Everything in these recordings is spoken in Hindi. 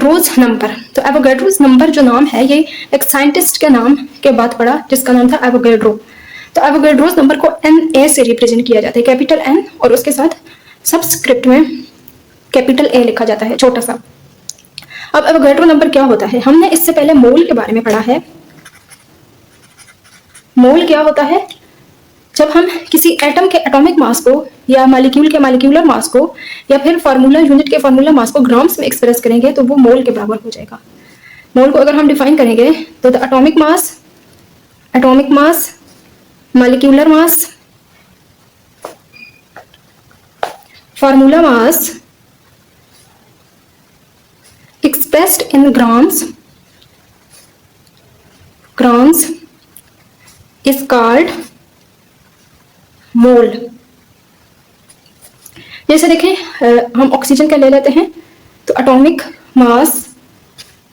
Avogadro's number. तो एवोगैड्रोस नंबर जो नाम है ये एक साइंटिस्ट के नाम के बाद पड़ा जिसका नाम था एवोगैड्रो। तो एवोगैड्रोस नंबर को Na से रिप्रेजेंट किया जाता है, कैपिटल N और उसके साथ सबस्क्रिप्ट में कैपिटल A लिखा जाता है, छोटा सा। अब एवोगैड्रो नंबर क्या होता है? हमने इससे पहले मोल के बारे में पढ़ा है। मोल क्या होता है? जब हम किसी एटम के एटॉमिक मास को या मॉलिक्यूल के मॉलिक्यूलर मास को या फिर फार्मूला यूनिट के फार्मूला मास को ग्राम्स में एक्सप्रेस करेंगे तो वो मोल के बराबर हो जाएगा। मोल को अगर हम डिफाइन करेंगे तो the atomic mass molecular mass formula mass expressed in grams is called मोल। जैसे देखें हम ऑक्सीजन का ले लेते हैं तो एटॉमिक मास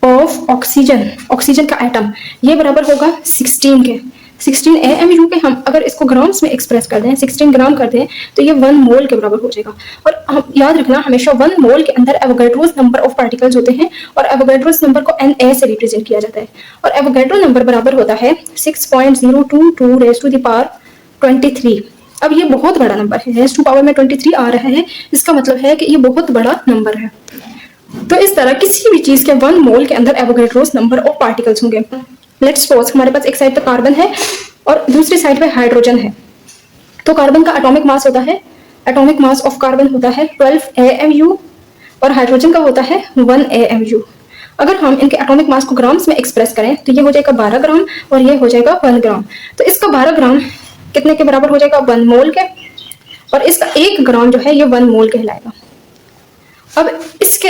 ऑफ ऑक्सीजन का एटम ये बराबर होगा 16 के। 16 AMU के हम अगर इसको ग्राम्स में एक्सप्रेस कर दें, 16 ग्राम कर दें तो ये 1 मोल के बराबर हो जाएगा। और हम याद रखना हमेशा 1 मोल के अंदर एवोगैड्रोस नंबर ऑफ पार्टिकल्स होते हैं और एवोगैड्रोस नंबर को Na से रिप्रेजेंट किया जाता है। और एवोगैड्रो नंबर बराबर होता है 6.022 रेज़ टू द पावर 23। अब ये बहुत बड़ा नंबर है, रेज़ टू पावर में 23 आ रहा है, इसका मतलब है कि ये बहुत बड़ा नंबर है। तो इस तरह किसी भी चीज के 1 मोल के अंदर एवोगैड्रोस नंबर ऑफ पार्टिकल्स होंगे। लेट्स सपोज हमारे पास एक साइड पे कार्बन है और दूसरी साइड पे हाइड्रोजन है। तो कार्बन का एटॉमिक मास होता है, एटॉमिक मास ऑफ कार्बन होता है 12 AMU और हाइड्रोजन का होता है 1 AMU। अगर हम इनके एटॉमिक मास को ग्राम्स में एक्सप्रेस करें तो ये हो जाएगा 12 ग्राम और ये हो जाएगा 1 ग्राम। तो इसका 12 ग्राम कितने के बराबर हो जाएगा? 1 मोल के। और इसका 1 ग्राम जो है ये 1 मोल कहलाएगा। अब इसके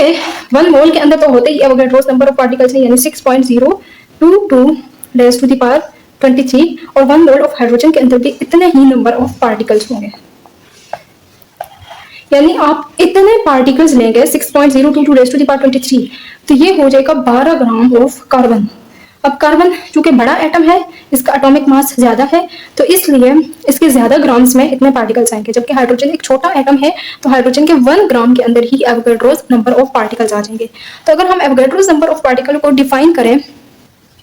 1 मोल के अंदर तो होते ही एवोगैड्रोस नंबर ऑफ पार्टिकल्स है, यानी 6.022 रेज़ टू द पावर 23 और 1 मोल ऑफ हाइड्रोजन के अंदर भी इतने ही नंबर ऑफ पार्टिकल्स होंगे। यानी आप इतने पार्टिकल्स लेंगे 6.022 रेज़ टू द पावर 23 तो ये हो जाएगा 12 ग्राम ऑफ कार्बन। अब कार्बन चूंकि बड़ा एटम है, इसका एटॉमिक मास ज्यादा है तो इसलिए इसके ज्यादा ग्राम्स में इतने पार्टिकल्स आएंगे, जबकि हाइड्रोजन एक छोटा एटम है तो हाइड्रोजन के 1 ग्राम के अंदर ही एवोगैड्रोस नंबर ऑफ पार्टिकल्स आ जाएंगे। तो अगर हम एवोगैड्रोस नंबर ऑफ पार्टिकल को डिफाइन करें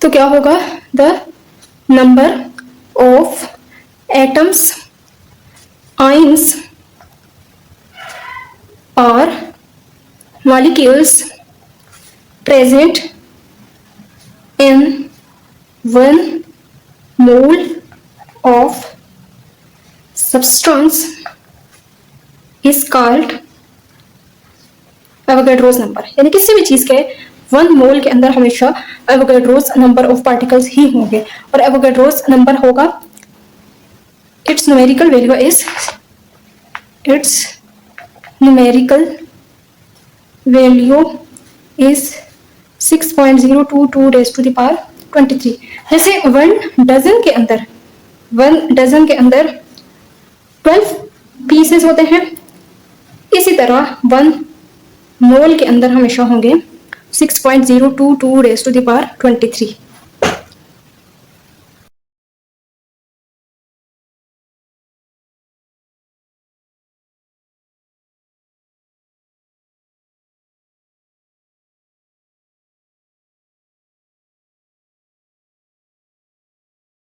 तो क्या होगा? The number of atoms ions और molecules present in 1 mole of substance is called Avogadro's number. यानी किसी भी चीज के 1 मोल के अंदर हमेशा एवोगैड्रोस नंबर ऑफ पार्टिकल्स ही होंगे और एवोगैड्रोस नंबर होगा, its numerical value is 6.022 raise to the power 23। जैसे 1 डजन के अंदर 12 पीसेस होते हैं, इसी तरह 1 मोल के अंदर हमेशा होंगे 6.022 रेज़ टू द पावर 23।